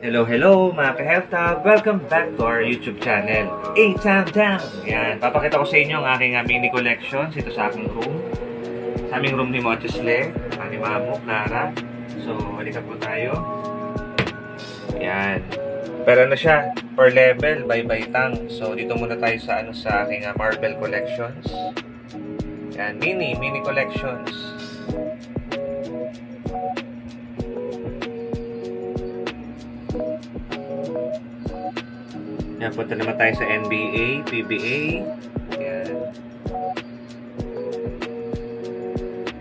Hello mga ka-Health Hub! Welcome back to our YouTube channel, A-Tam-Tam! Yan, papakita ko sa inyo ang aking mini collections ito sa aking room. Sa aming room ni Mochesle, ni Mamu, Clara. So, halika po tayo. Yan. Pero ano siya, per level, by tang. So, dito muna tayo sa aking marble collections. Yan, mini collections. Yan, punta naman tayo sa NBA, PBA. Yan.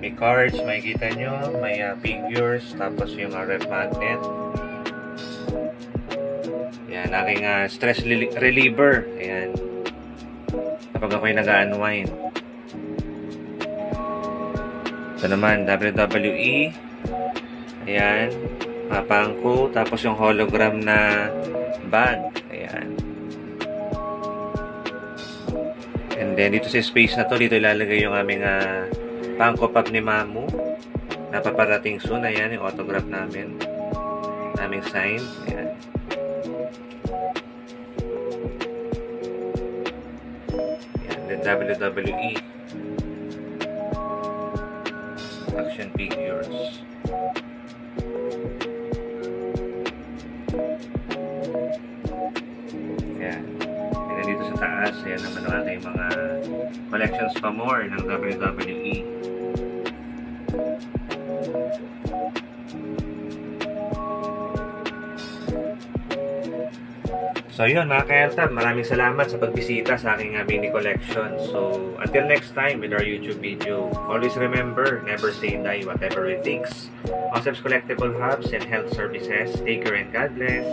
May cards, makikita nyo. May figures, tapos yung ref magnet. Yan, aking stress reliever. Ayan. Kapag ako'y nag-unwind. Ito naman, WWE. Ayan. Mapangko. Tapos yung hologram na bag. Ayan. And then, dito sa space na to, dito ilalagay yung aming Funko Pop ni Mamu. Napaparating soon. Ayan, yung autograph namin. Naming sign. Ayan. Ayan. Then, WWE. Action figures. Ayan. And dito sa taas, ayan naman ang aking mga collections pa more ng WWE. So yun mga ka-Health Hub, maraming salamat sa pagbisita sa aking mini collection. So until next time with our YouTube video, always remember, never say die whatever it takes. Concepts Collectible Hubs and Health Services. Take care and God bless.